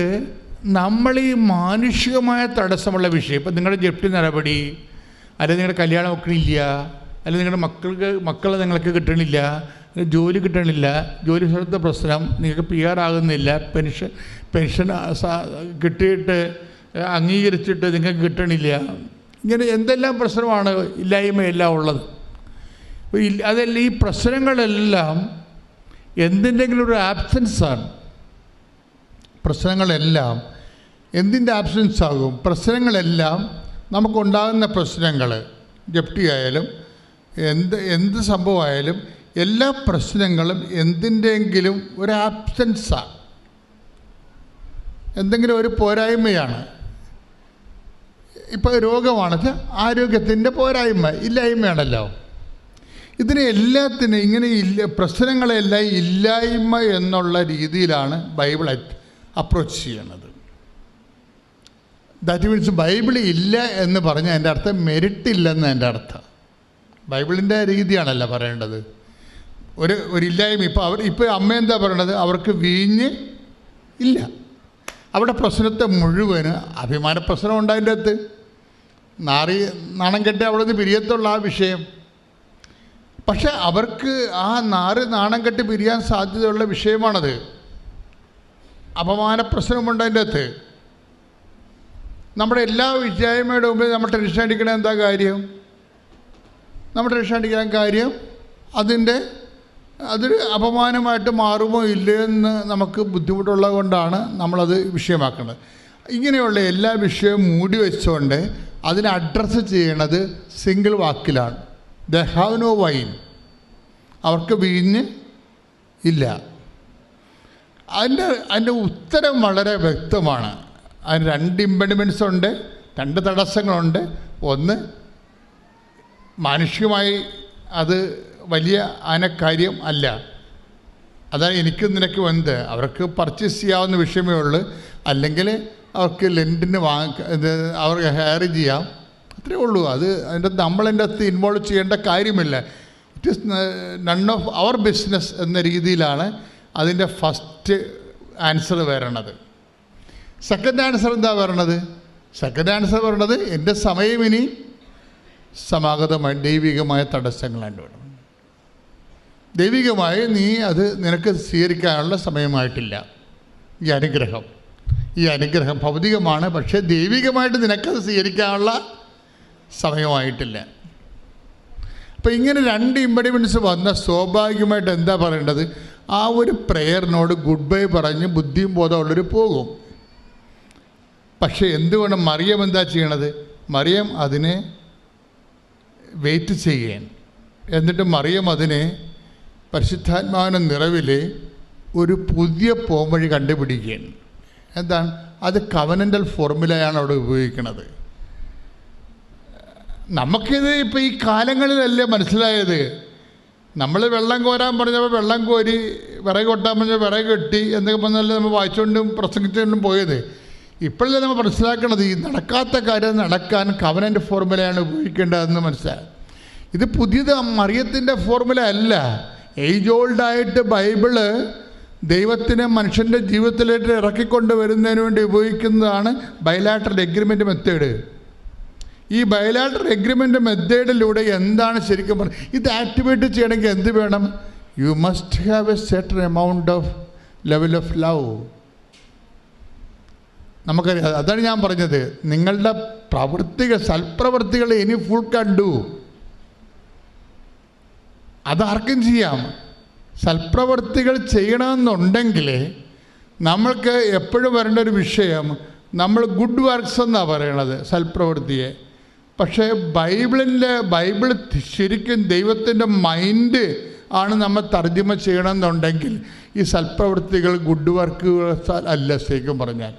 നമ്മൾ ഈ മാനുഷികമായ തടസ്സമുള്ള വിഷയം, ഇപ്പം നിങ്ങളുടെ ജപ്തി നടപടി, അല്ലെങ്കിൽ നിങ്ങളുടെ കല്യാണം ഒക്കണില്ല, അല്ലെങ്കിൽ നിങ്ങളുടെ മക്കളെ നിങ്ങൾക്ക് കിട്ടണില്ല, ജോലി കിട്ടണില്ല, ജോലി സ്ഥലത്തെ പ്രശ്നം, നിങ്ങൾക്ക് PR ആകുന്നില്ല, പെൻഷൻ കിട്ടിയിട്ട് അംഗീകരിച്ചിട്ട് നിങ്ങൾക്ക് കിട്ടണില്ല, ഇങ്ങനെ എന്തെല്ലാം പ്രശ്നമാണ്, ഇല്ലായ്മയെല്ലാം ഉള്ളത്. അതല്ല, ഈ പ്രശ്നങ്ങളെല്ലാം എന്തിൻ്റെങ്കിലും ഒരു ആബ്സെൻസാണ്. പ്രശ്നങ്ങളെല്ലാം എന്തിൻ്റെ ആബ്സെൻസ് ആകും? പ്രശ്നങ്ങളെല്ലാം നമുക്കുണ്ടാകുന്ന പ്രശ്നങ്ങൾ, ജപ്തി ആയാലും എന്ത് സംഭവമായാലും എല്ലാ പ്രശ്നങ്ങളും എന്തിൻ്റെങ്കിലും ഒരു ആബ്സെൻസാണ്, എന്തെങ്കിലും ഒരു പോരായ്മയാണ്. ഇപ്പോൾ രോഗമാണെന്ന് ആരോഗ്യത്തിൻ്റെ പോരായ്മ, ഇല്ലായ്മയാണല്ലോ. ഇതിനെ എല്ലാത്തിനും ഇങ്ങനെ പ്രശ്നങ്ങളെല്ലാം ഇല്ലായ്മ എന്നുള്ള രീതിയിലാണ് ബൈബിൾ അപ്രോച്ച് ചെയ്യണത്. ദാറ്റ് മീൻസ് ബൈബിൾ ഇല്ല എന്ന് പറഞ്ഞാൽ എൻ്റെ അർത്ഥം മെരിറ്റ് ഇല്ലെന്ന് എൻ്റെ അർത്ഥം. ബൈബിളിൻ്റെ രീതിയാണല്ലോ പറയേണ്ടത്. ഒരു ഇല്ലായ്മ. ഇപ്പോൾ അമ്മ എന്താ പറയണത്? അവർക്ക് വീഞ്ഞ് ഇല്ല. അവിടെ പ്രശ്നത്തെ മുഴുവന് അഭിമാന പ്രശ്നം ഉണ്ടായതിൻ്റെ അകത്ത് നാണം കെട്ടി അവിടെ നിന്ന് പിരിയത്തുള്ള ആ വിഷയം. പക്ഷെ അവർക്ക് ആ നാണം കെട്ടി പിരിയാൻ സാധ്യതയുള്ള വിഷയമാണത്. അപമാന പ്രശ്നമുണ്ടതിൻ്റെ അകത്ത്. നമ്മുടെ എല്ലാ വിജയമയുടെ മുമ്പിൽ നമ്മൾ ടെൻഷൻ അടിക്കണ എന്താ കാര്യം? നമ്മൾ ടെൻഷൻ അടിക്കാൻ കാര്യം അതൊരു അപമാനമായിട്ട് മാറുമോ ഇല്ലയെന്ന് നമുക്ക് ബുദ്ധിമുട്ടുള്ളത് കൊണ്ടാണ് നമ്മളത് വിഷയമാക്കുന്നത്. ഇങ്ങനെയുള്ള എല്ലാ വിഷയവും മൂടി വെച്ചുകൊണ്ട് അതിനെ അഡ്രസ്സ് ചെയ്യണത് സിംഗിൾ വാക്കിലാണ്. They have no wine. അവർക്ക് വീഞ്ഞ് ഇല്ല. അതിൻ്റെ ഉത്തരം വളരെ വ്യക്തമാണ്. അതിന് 2 ഇമ്പഡിമെൻറ്റ്സ് ഉണ്ട്, 2 തടസ്സങ്ങളുണ്ട്. ഒന്ന്, മാനുഷികമായി അത് വലിയ കാര്യം അല്ല. അതാണ് എനിക്ക് നിനക്ക് എന്ത്, അവർക്ക് പർച്ചേസ് ചെയ്യാവുന്ന വിഷയമേ ഉള്ളൂ. അല്ലെങ്കിൽ അവർക്ക് ലെൻറ്റിന് അവർക്ക് ഹയർ ചെയ്യാം, അത്രേ ഉള്ളൂ. അതിൻ്റെ നമ്മളതിൻ്റെ അകത്ത് ഇൻവോൾവ് ചെയ്യേണ്ട കാര്യമില്ല. It is none of our business എന്ന രീതിയിലാണ് അതിൻ്റെ ഫസ്റ്റ് ആൻസർ വരണത്. സെക്കൻഡ് ആൻസർ എന്താ വരണത്? സെക്കൻഡ് ആൻസർ വരണത് എൻ്റെ സമയം ഇനി സമാഗതമായി ദൈവികമായ തടസ്സങ്ങളായിട്ട് വേണം. ദൈവികമായി നീ അത് നിനക്ക് സ്വീകരിക്കാനുള്ള സമയമായിട്ടില്ല. ഈ അനുഗ്രഹം ഭൗതികമാണ്, പക്ഷേ ദൈവികമായിട്ട് നിനക്കത് സ്വീകരിക്കാനുള്ള സമയമായിട്ടില്ല. അപ്പോൾ ഇങ്ങനെ 2 ഇമ്പഡിമെൻറ്റ്സ് വന്ന സ്വാഭാവികമായിട്ട് എന്താ പറയേണ്ടത്? ആ ഒരു പ്രെയറിനോട് ഗുഡ് ബൈ പറഞ്ഞ് ബുദ്ധിയും ബോധമുള്ളവർ പോകും. പക്ഷേ എന്തുകൊണ്ട് മറിയം എന്താ ചെയ്യണത്? മറിയം അതിനെ വെയിറ്റ് ചെയ്യാൻ, എന്നിട്ട് മറിയം അതിനെ പരിശുദ്ധാത്മാവിൻ്റെ നിറവിൽ ഒരു പുതിയ പോംവഴി കണ്ടുപിടിക്കുകയാണ്. എന്താണ് അത്? കവനൻ്റൽ ഫോർമുലയാണ് അവിടെ ഉപയോഗിക്കുന്നത്. നമുക്കിത് ഇപ്പോൾ ഈ കാലങ്ങളിലല്ലേ മനസ്സിലായത്. നമ്മൾ വെള്ളം കോരാൻ പറഞ്ഞപ്പോൾ വെള്ളം കോരി, വിറക് കൊട്ടാൻ പറഞ്ഞാൽ വിറക് കെട്ടി, എന്തൊക്കെ പറഞ്ഞാലും നമ്മൾ വായിച്ചുകൊണ്ടും പ്രസംഗിച്ചുകൊണ്ടും പോയത്. ഇപ്പോഴല്ലേ നമ്മൾ മനസ്സിലാക്കണത് ഈ നടക്കാത്ത കാര്യം നടക്കാൻ കവനൻ്റ് ഫോർമുലയാണ് ഉപയോഗിക്കേണ്ടതെന്ന് മനസ്സിലായി. ഇത് പുതിയത് മറിയത്തിൻ്റെ ഫോർമുല അല്ല. ഏജ് ഓൾഡായിട്ട് ബൈബിള് ദൈവത്തിനെ മനുഷ്യൻ്റെ ജീവിതത്തിലേക്ക് ഇറക്കിക്കൊണ്ട് വരുന്നതിന് വേണ്ടി ഉപയോഗിക്കുന്നതാണ് ബൈലാറ്ററൽ എഗ്രിമെൻ്റ് മെത്തേഡ്. ഈ ബൈലാറ്ററൽ എഗ്രിമെൻ്റ് മെത്തേഡിലൂടെ എന്താണ് ശരിക്കും പറയുന്നത്? ഇത് ആക്ടിവേറ്റ് ചെയ്യണമെങ്കിൽ എന്ത് വേണം? You must have A certain amount of level of love. നമുക്കറിയാം. അതാണ് ഞാൻ പറഞ്ഞത്, നിങ്ങളുടെ സൽപ്രവൃത്തികൾ ഇനി ഫുൾ കണ്ടു. അതാർക്കും ചെയ്യാം. സൽപ്രവൃത്തികൾ ചെയ്യണമെന്നുണ്ടെങ്കിൽ നമ്മൾക്ക് എപ്പോഴും വരേണ്ട ഒരു വിഷയം, നമ്മൾ ഗുഡ് വർക്ക്സ് എന്നാണ് പറയണത് സൽപ്രവൃത്തിയെ. പക്ഷേ ബൈബിൾ ശരിക്കും ദൈവത്തിൻ്റെ മൈൻഡ് ആണ് നമ്മൾ തർജ്ജമ ചെയ്യണമെന്നുണ്ടെങ്കിൽ ഈ സൽപ്രവൃത്തികൾ ഗുഡ് വർക്കുകൾ അല്ല. ശരിക്കും പറഞ്ഞാൽ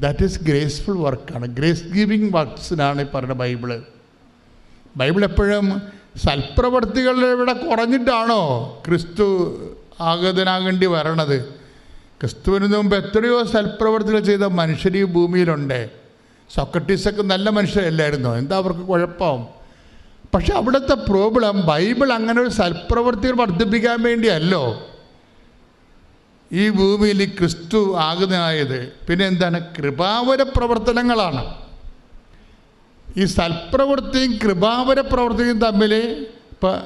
ദാറ്റ് ഈസ് ഗ്രേസ്ഫുൾ വർക്കാണ്, ഗ്രേസ് ഗിവിങ് വർക്ക്സിനാണ് ഈ പറയുന്ന ബൈബിൾ എപ്പോഴും സൽപ്രവൃത്തികളുടെ ഇവിടെ കുറഞ്ഞിട്ടാണോ ക്രിസ്തു ആഗതനാകേണ്ടി വരണത്? ക്രിസ്തുവിന് മുമ്പ് എത്രയോ സൽപ്രവൃത്തികൾ ചെയ്ത മനുഷ്യർ ഈ ഭൂമിയിലുണ്ട്. സോക്രട്ടീസൊക്കെ നല്ല മനുഷ്യരല്ലായിരുന്നോ? എന്താ അവർക്ക് കുഴപ്പം? പക്ഷെ അവിടുത്തെ പ്രോബ്ലം ബൈബിൾ അങ്ങനെ ഒരു സൽപ്രവൃത്തികൾ വർദ്ധിപ്പിക്കാൻ വേണ്ടിയല്ലോ ഈ ഭൂമിയിൽ ക്രിസ്തു ആഗതനായത്. പിന്നെ എന്താണ്? കൃപാവര പ്രവർത്തനങ്ങളാണ്. ഈ സൽപ്രവൃത്തിയും കൃപാവര പ്രവൃത്തിയും തമ്മിൽ ഇപ്പം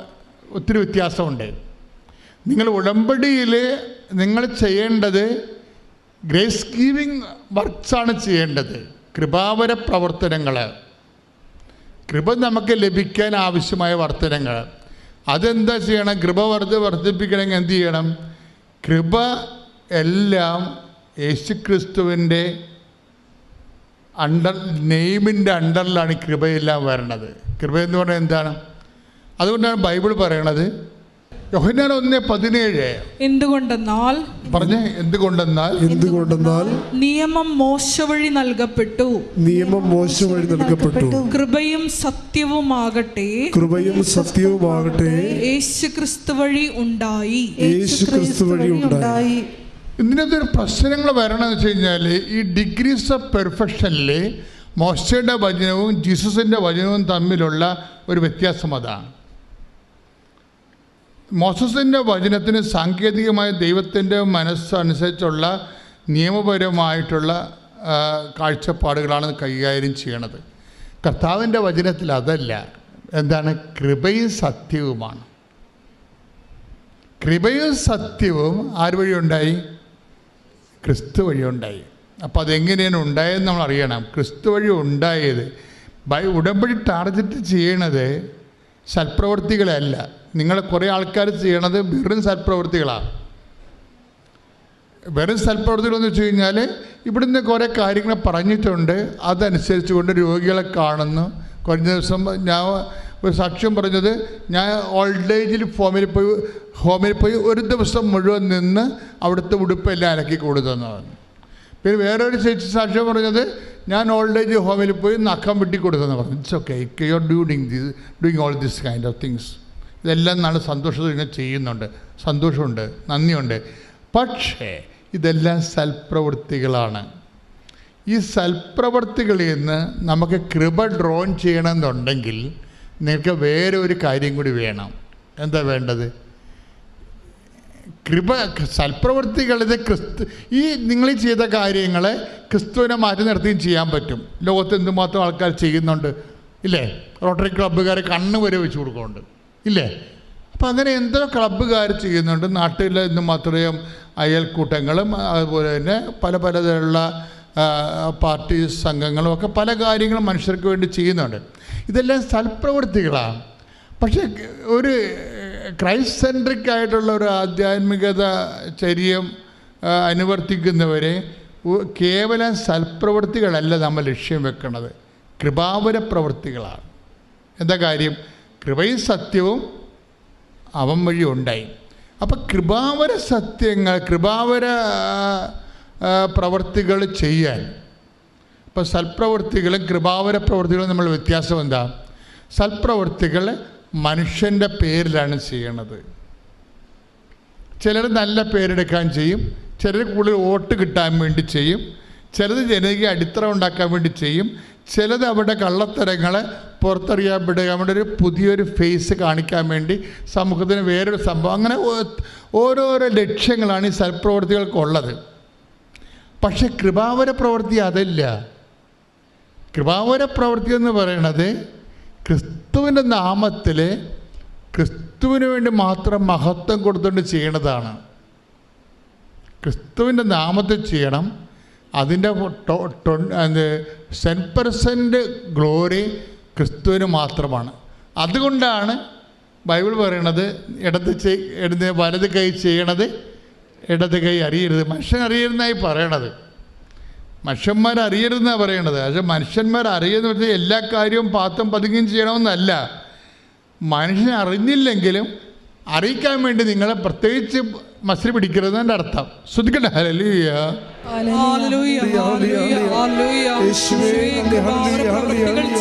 ഒത്തിരി വ്യത്യാസമുണ്ട്. നിങ്ങൾ ഉടമ്പടിയിൽ നിങ്ങൾ ചെയ്യേണ്ടത് ഗ്രേസ് ഗീവിങ് വർക്ക്സാണ് ചെയ്യേണ്ടത്. കൃപാവര പ്രവർത്തനങ്ങൾ, കൃപ നമുക്ക് ലഭിക്കാൻ ആവശ്യമായ വർത്തനങ്ങൾ, അതെന്താ ചെയ്യണം? കൃപ വർദ്ധിപ്പിക്കണമെങ്കിൽ എന്ത് ചെയ്യണം? കൃപ എല്ലാം യേശുക്രിസ്തുവിൻ്റെ നെയിമിൻ്റെ അണ്ടറിലാണ് കൃപയെല്ലാം വരണത്. കൃപയെന്ന് പറഞ്ഞാൽ എന്താണ്? അതുകൊണ്ടാണ് ബൈബിൾ പറയണത് യോഹന്നാൻ 1:17 എന്തുകൊണ്ടെന്നാൽ നിയമം മോശ വഴി നൽകപ്പെട്ടു, കൃപയും സത്യവുമാകട്ടെ യേശുക്രിസ്തു വഴി ഉണ്ടായി. ഇതിനകത്ത് ഒരു പ്രശ്നങ്ങൾ വരണമെന്ന് വെച്ച് കഴിഞ്ഞാൽ ഈ ഡിഗ്രീസ് ഓഫ് പെർഫെക്ഷനിൽ മോശയുടെ വചനവും ജീസസിൻ്റെ വചനവും തമ്മിലുള്ള ഒരു വ്യത്യാസം അതാണ്. മോസസിൻ്റെ വചനത്തിന് സാങ്കേതികമായ ദൈവത്തിൻ്റെ മനസ്സനുസരിച്ചുള്ള നിയമപരമായിട്ടുള്ള കാഴ്ചപ്പാടുകളാണ് കൈകാര്യം ചെയ്യണത്. കർത്താവിൻ്റെ വചനത്തിൽ അതല്ല. എന്താണ്? കൃപയും സത്യവുമാണ്. കൃപയും സത്യവും ആര് വഴി ഉണ്ടായി? ക്രിസ്തു വഴി ഉണ്ടായി. അപ്പോൾ അതെങ്ങനെയാണ് ഉണ്ടായതെന്ന് നമ്മൾ അറിയണം. ക്രിസ്തു വഴി ഉണ്ടായത്. ഉടമ്പടി ടാർഗറ്റ് ചെയ്യണത് സൽപ്രവൃത്തികളല്ല. നിങ്ങൾ കുറേ ആൾക്കാർ ചെയ്യണത് വെറും സൽപ്രവൃത്തികളാണ്. വെറും സൽപ്രവൃത്തികളെന്ന് വെച്ച് കഴിഞ്ഞാൽ ഇവിടുന്ന് കുറേ കാര്യങ്ങൾ പറഞ്ഞിട്ടുണ്ട്, അതനുസരിച്ച് കൊണ്ട് രോഗികളെ കാണുന്നു. കഴിഞ്ഞ ദിവസം ഞാൻ ഒരു സാക്ഷ്യം പറഞ്ഞത്, ഞാൻ ഓൾഡ് ഏജിൽ ഹോമിൽ പോയി ഒരു ദിവസം മുഴുവൻ നിന്ന് അവിടുത്തെ ഉടുപ്പെല്ലാം അലക്കി കൊടുത്തെന്നാണ്. പിന്നെ വേറൊരു ചേച്ചി സാക്ഷ്യം പറഞ്ഞത്, ഞാൻ ഓൾഡ് ഏജ് ഹോമിൽ പോയി നഖം വെട്ടി കൊടുത്തെന്ന് പറഞ്ഞു. It's okay, you are doing all this kind of things. ഇതെല്ലാം നല്ല സന്തോഷത്തിൽ ചെയ്യുന്നുണ്ട്, സന്തോഷമുണ്ട്, നന്ദിയുണ്ട്. പക്ഷേ ഇതെല്ലാം സൽപ്രവൃത്തികളാണ്. ഈ സൽപ്രവൃത്തികളിൽ നിന്ന് നമുക്ക് കൃപ ഡ്രോൺ ചെയ്യണമെന്നുണ്ടെങ്കിൽ നിങ്ങൾക്ക് വേറെ ഒരു കാര്യം കൂടി വേണം. എന്താ വേണ്ടത്? കൃപ. സൽപ്രവൃത്തികളിത് ഈ നിങ്ങൾ ചെയ്ത കാര്യങ്ങളെ ക്രിസ്തുവിനെ മാറ്റി നിർത്തിയും ചെയ്യാൻ പറ്റും. ലോകത്ത് എന്തുമാത്രം ആൾക്കാർ ചെയ്യുന്നുണ്ട് ഇല്ലേ? റോട്ടറി ക്ലബ്ബുകാരെ കണ്ണ് വരെ വെച്ച് കൊടുക്കുന്നുണ്ട് ഇല്ലേ? അപ്പം അങ്ങനെ എന്തോ ക്ലബ്ബുകാർ ചെയ്യുന്നുണ്ട്. നാട്ടിൽ എന്തുമാത്രയും അയൽക്കൂട്ടങ്ങളും അതുപോലെ തന്നെ പല പലതരമുള്ള പാർട്ടി സംഘങ്ങളും ഒക്കെ പല കാര്യങ്ങളും മനുഷ്യർക്ക് വേണ്ടി ചെയ്യുന്നുണ്ട്. ഇതെല്ലാം സൽപ്രവൃത്തികളാണ്. പക്ഷേ ഒരു ക്രൈസ്റ്റ് സെൻട്രിക് ആയിട്ടുള്ള ഒരു ആധ്യാത്മികത ചര്യം അനുവർത്തിക്കുന്നവരെ കേവലം സൽപ്രവൃത്തികളല്ല നമ്മൾ ലക്ഷ്യം വെക്കുന്നത്, കൃപാവര പ്രവൃത്തികളാണ്. എന്താ കാര്യം? കൃപയും സത്യവും അവൻ വഴി ഉണ്ടായി. അപ്പം കൃപാവര സത്യങ്ങൾ, കൃപാവര പ്രവൃത്തികൾ ചെയ്യാൻ, ഇപ്പം സൽപ്രവൃത്തികളും കൃപാവര പ്രവൃത്തികളും നമ്മൾ വ്യത്യാസം എന്താ? സൽപ്രവൃത്തികൾ മനുഷ്യൻ്റെ പേരിലാണ് ചെയ്യണത്. ചിലർ നല്ല പേരെടുക്കാൻ ചെയ്യും, ചിലർ കൂടുതൽ വോട്ട് കിട്ടാൻ വേണ്ടി ചെയ്യും, ചിലത് ജനകീയ അടിത്തറ ഉണ്ടാക്കാൻ വേണ്ടി ചെയ്യും, ചിലത് അവരുടെ കള്ളത്തരങ്ങളെ പുറത്തറിയാൻ അവിടെ ഒരു പുതിയൊരു ഫേസ് കാണിക്കാൻ വേണ്ടി സമൂഹത്തിന് വേറൊരു സംഭവം. അങ്ങനെ ഓരോരോ ലക്ഷ്യങ്ങളാണ് ഈ സൽപ്രവൃത്തികൾക്കുള്ളത്. പക്ഷെ കൃപാവര പ്രവൃത്തി അതല്ല. കൃപാവര പ്രവൃത്തി എന്ന് പറയണത് ക്രിസ്തുവിൻ്റെ നാമത്തിൽ ക്രിസ്തുവിന് വേണ്ടി മാത്രം മഹത്വം കൊടുത്തുകൊണ്ട് ചെയ്യണതാണ്. ക്രിസ്തുവിൻ്റെ നാമത്തിൽ ചെയ്യണം. അതിൻ്റെ 10% ഗ്ലോറി ക്രിസ്തുവിന് മാത്രമാണ്. അതുകൊണ്ടാണ് ബൈബിൾ പറയണത് വലത് കൈ ചെയ്യണത് ഇടത് കൈ അറിയരുത്. മനുഷ്യൻ അറിയരുതെന്നായി പറയണത്. മനുഷ്യന്മാരറിയരുതെന്നാണ് പറയണത്. പക്ഷേ മനുഷ്യന്മാർ അറിയുന്ന വെച്ചാൽ എല്ലാ കാര്യവും പാത്തും പതുങ്ങും ചെയ്യണമെന്നല്ല. മനുഷ്യൻ അറിഞ്ഞില്ലെങ്കിലും അറിയിക്കാൻ വേണ്ടി നിങ്ങളെ പ്രത്യേകിച്ച് മത്സരി പിടിക്കരുതെന്നെ അർത്ഥം. ശ്രദ്ധിക്കട്ടെ. ഹല്ലേലൂയ,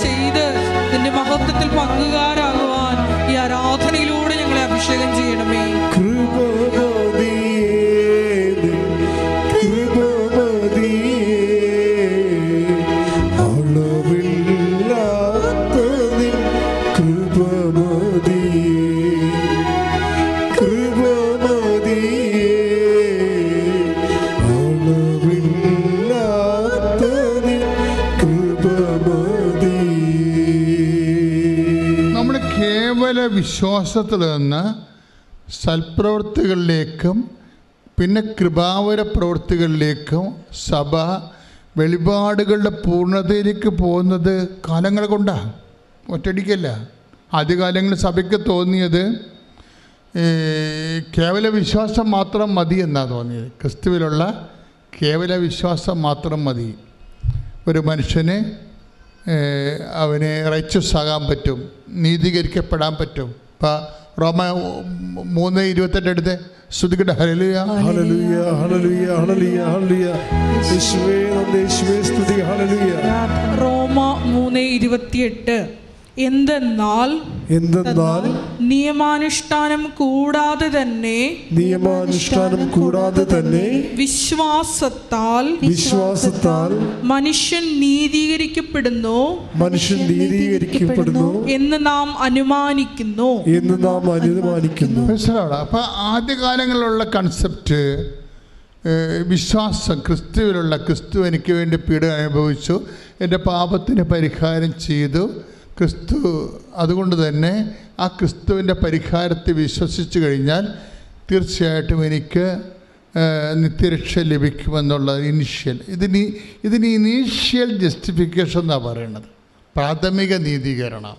ചെയ്ത് നിന്റെ മഹത്വത്തിൽ പങ്കുകാരാകുവാൻ ഈ ആരാധനയിലൂടെ ഞങ്ങളെ അഭിഷേകം ചെയ്യണമേ. വിശ്വാസത്തിൽ നിന്ന് സൽപ്രവൃത്തികളിലേക്കും പിന്നെ കൃപാവര പ്രവൃത്തികളിലേക്കും സഭ വെളിപാടുകളുടെ പൂർണ്ണതയിലേക്ക് പോകുന്നത് കാലങ്ങൾ കൊണ്ടാണ്, ഒറ്റയടിക്കല്ല. ആദ്യകാലങ്ങളിൽ സഭയ്ക്ക് തോന്നിയത് കേവല വിശ്വാസം മാത്രം മതി എന്നാണ് തോന്നിയത്. ക്രിസ്തുവിലുള്ള കേവല വിശ്വാസം മാത്രം മതി. ഒരു മനുഷ്യന് അവന് റൈച്ചസ് ആകാൻ പറ്റും, നീതീകരിക്കപ്പെടാൻ പറ്റും. ഇപ്പം റോമ 3:28 എടുത്ത് ശ്രുതിക്കട്ടെ. Hallelujah, hallelujah, hallelujah, hallelujah, hallelujah. യേശുവേ നന്ദി, യേശുവേ സ്തുതി. ഹല്ലേലൂയ. റോമ 3:28 എന്തെന്നാൽ നിയമാനുഷ്ഠാനം കൂടാതെ തന്നെ വിശ്വാസത്താൽ മനുഷ്യൻ നീതീകരിക്കപ്പെടുന്നു എന്ന് നാം അനുമാനിക്കുന്നു. അപ്പൊ ആദ്യകാലങ്ങളിലുള്ള കൺസെപ്റ്റ് വിശ്വാസം, ക്രിസ്തുവിലുള്ള ക്രിസ്തു എനിക്ക് വേണ്ടി പീഡ അനുഭവിച്ചു, എൻ്റെ പാപത്തിന് പരിഹാരം ചെയ്തു ക്രിസ്തു. അതുകൊണ്ട് തന്നെ ആ ക്രിസ്തുവിൻ്റെ പരിഹാരത്തെ വിശ്വസിച്ച് കഴിഞ്ഞാൽ തീർച്ചയായിട്ടും എനിക്ക് നിത്യരക്ഷ ലഭിക്കുമെന്നുള്ള ഇനീഷ്യൽ, ഇതിന് ഇനീഷ്യൽ ജസ്റ്റിഫിക്കേഷൻ എന്നാണ് പറയുന്നത്. പ്രാഥമിക നീതീകരണം.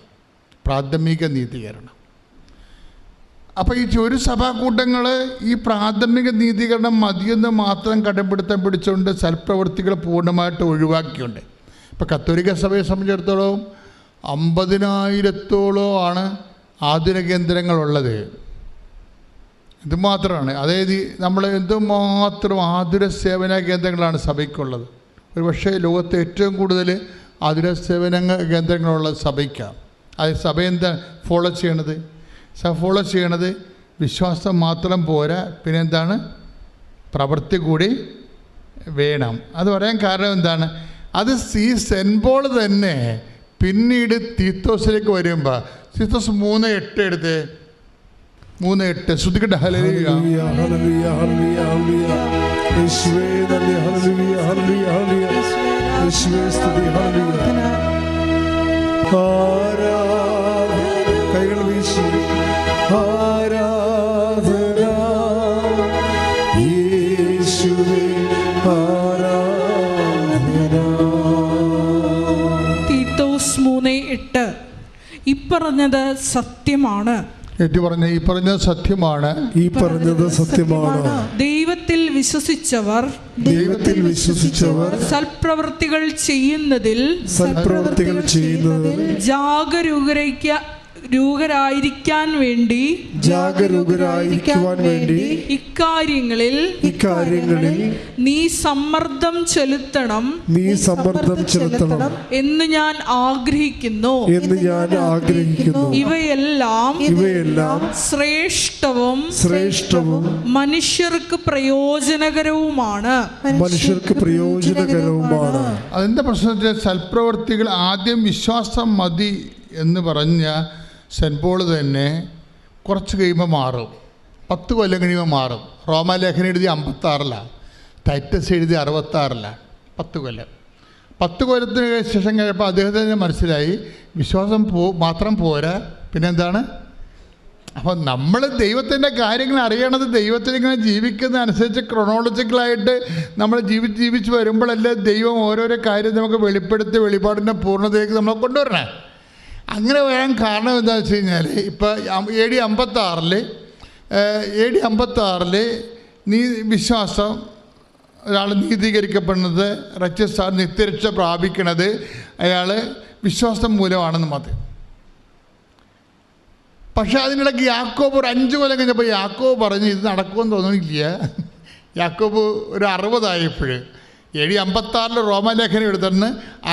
അപ്പോൾ ഈ ഒരു സഭാകൂട്ടങ്ങൾ ഈ പ്രാഥമിക നീതീകരണം മതിയെന്ന് മാത്രം കടപിടുത്തം പിടിച്ചുകൊണ്ട് സൽപ്രവൃത്തികൾ പൂർണ്ണമായിട്ട് ഒഴിവാക്കിയുണ്ട്. ഇപ്പോൾ കത്തോലിക്ക സഭയെ സംബന്ധിച്ചിടത്തോളം 50,000-ഓളമാണ് ആതുര കേന്ദ്രങ്ങളുള്ളത്. ഇത് മാത്രമാണ്. അതായത് നമ്മൾ എന്തുമാത്രം ആതുര സേവന കേന്ദ്രങ്ങളാണ് സഭയ്ക്കുള്ളത്. ഒരു പക്ഷേ ലോകത്തെ ഏറ്റവും കൂടുതൽ ആതുര സേവന കേന്ദ്രങ്ങളുള്ളത് സഭയ്ക്കാണ്. അത് സഭ എന്താ ഫോളോ ചെയ്യണത്? വിശ്വാസം മാത്രം പോരാ, പിന്നെ എന്താണ്? പ്രവൃത്തി കൂടി വേണം. അത് പറയാൻ കാരണം എന്താണ്? അത് ഈ സെൻറ്റ് പോൾ തന്നെ പിന്നീട് തീത്തോസിലേക്ക് വരുമ്പോൾ, തീത്തോസ് 3:8 എടുത്തേ, 3:8 ശ്രുതിക്കട്ടെ. ഹല്ലേലൂയ ഹല്ലേലൂയ ഹല്ലേലൂയ ഹല്ലേലൂയ യേശുവേ നന്ദി, ഹല്ലേലൂയ ഹല്ലേലൂയ ഹല്ലേലൂയ യേശുവേ സ്തുതി, ഹല്ലേലൂയ ആരാധന. കൈകൾ വീശി ആരാധന യേശുവേ ആരാധന. തീത്തോസ് 3:8 ഇപ്പറഞ്ഞത് സത്യമാണ്. ഏറ്റു പറഞ്ഞ ഈ പറഞ്ഞത് സത്യമാണ്. ദൈവത്തിൽ വിശ്വസിച്ചവർ സൽപ്രവൃത്തികൾ ചെയ്യുന്നതിൽ ജാഗരൂകരായിരിക്കാൻ വേണ്ടി ഇക്കാര്യങ്ങളിൽ നീ സമ്മർദ്ദം ചെലുത്തണം എന്ന് ഞാൻ ആഗ്രഹിക്കുന്നു. ഇവയെല്ലാം ശ്രേഷ്ഠവും മനുഷ്യർക്ക് പ്രയോജനകരവുമാണ്. അതിൻ്റെ പ്രശ്നത്തിൽ സൽപ്രവൃത്തികൾ ആദ്യം വിശ്വാസം മതി എന്ന് പറഞ്ഞ സെൻറ്റ് പോൾ തന്നെ കുറച്ച് കഴിയുമ്പോൾ മാറും. 10 കൊല്ലം കഴിയുമ്പോൾ മാറും. റോമാലേഖനം എഴുതി 56-ലാണ്, ടൈറ്റസ് എഴുതി 66-ലാണ്. 10 കൊല്ലം. 10 കൊല്ലത്തിന് ശേഷം കഴിയുമ്പോൾ അദ്ദേഹത്തിന് മനസ്സിലായി വിശ്വാസം മാത്രം പോരാ, പിന്നെന്താണ്? അപ്പോൾ നമ്മൾ ദൈവത്തിൻ്റെ കാര്യങ്ങൾ അറിയണത്, ദൈവത്തിലിങ്ങനെ ജീവിക്കുന്ന അനുസരിച്ച് ക്രൊണോളജിക്കലായിട്ട് നമ്മൾ ജീവിച്ച് വരുമ്പോഴല്ലേ ദൈവം ഓരോരോ കാര്യം നമുക്ക് വെളിപ്പാടിൻ്റെ പൂർണ്ണതയിലേക്ക് നമ്മളെ കൊണ്ടുവരണേ. അങ്ങനെ വരാൻ കാരണം എന്താണെന്ന് വെച്ച് കഴിഞ്ഞാൽ, ഇപ്പോൾ AD 56 വിശ്വാസം ഒരാൾ നീതീകരിക്കപ്പെടുന്നത്, നിത്യരക്ഷ പ്രാപിക്കണത് അയാൾ വിശ്വാസം മൂലമാണെന്ന് മതി. പക്ഷേ അതിനിടയ്ക്ക് യാക്കോബ് ഒരു 5 കൊല്ലം കഴിഞ്ഞപ്പോൾ യാക്കോബ് പറഞ്ഞ് ഇത് നടക്കുമെന്ന് തോന്നുന്നില്ല. യാക്കോബ് ഒരു 60 ആയപ്പോൾ, AD 56 റോമാലേഖനം എഴുതുന്ന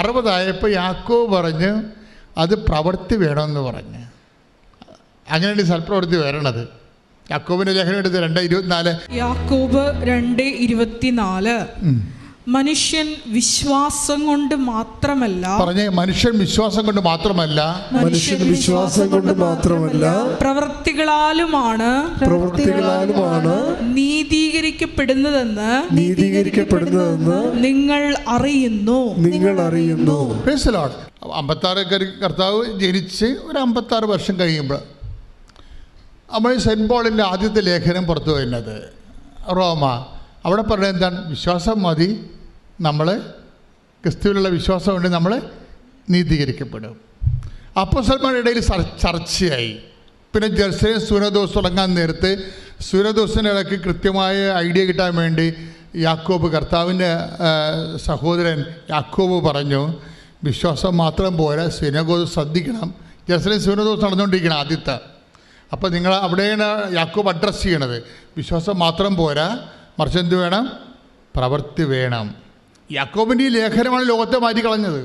60 ആയപ്പോൾ യാക്കോബ് പറഞ്ഞ് അത് പ്രവൃത്തി വേണമെന്ന് പറഞ്ഞ്. അങ്ങനെയാണ് സൽപ്രവൃത്തി വരണത്. യാക്കോബിൻ്റെ ലേഖനം എടുത്ത് 2:24. യാക്കോബ് 2:24 മനുഷ്യൻ വിശ്വാസം കൊണ്ട് മാത്രമല്ല പ്രവൃത്തികളാലുമാണ് നീതീകരിക്കപ്പെടുന്നതെന്ന് നിങ്ങൾ അറിയുന്നു. 56 കർത്താവ് ജനിച്ച് ഒരു 56 വർഷം കഴിയുമ്പോൾ നമ്മൾ സെൻറ്റ് പോളിൻ്റെ ആദ്യത്തെ ലേഖനം പുറത്തു വരുന്നത് റോമ. അവിടെ പറയുന്നത് എന്താണ്? വിശ്വാസം മതി, നമ്മൾ ക്രിസ്തുവിലുള്ള വിശ്വാസം കൊണ്ട് നമ്മൾ നീതീകരിക്കപ്പെടും. അപ്പോസ്തലന്മാരുടെ ഇടയിൽ ചർച്ചയായി. പിന്നെ ജെറുസലേം സൂനദോസ് തുടങ്ങാൻ നേരത്ത് സൂനദോസിൻ്റെ ഇടയ്ക്ക് കൃത്യമായ ഐഡിയ കിട്ടാൻ വേണ്ടി യാക്കോബ്, കർത്താവിൻ്റെ സഹോദരൻ യാക്കോബ് പറഞ്ഞു, വിശ്വാസം മാത്രം പോരാ, സിനഗോഗ് ശ്രദ്ധിക്കണം. ജെറുസലേം സൂനദോസ് നടന്നുകൊണ്ടിരിക്കണം ആദ്യത്തെ. അപ്പോൾ നിങ്ങൾ അവിടെയാണ് യാക്കോബ് അഡ്രസ്സ് ചെയ്യണത്. വിശ്വാസം മാത്രം പോരാ, മറിച്ച് എന്ത് വേണം? പ്രവൃത്തി വേണം. യാക്കോബിൻ്റെ ഈ ലേഖനമാണ് ലോകത്തെ മാറ്റി കളഞ്ഞത്.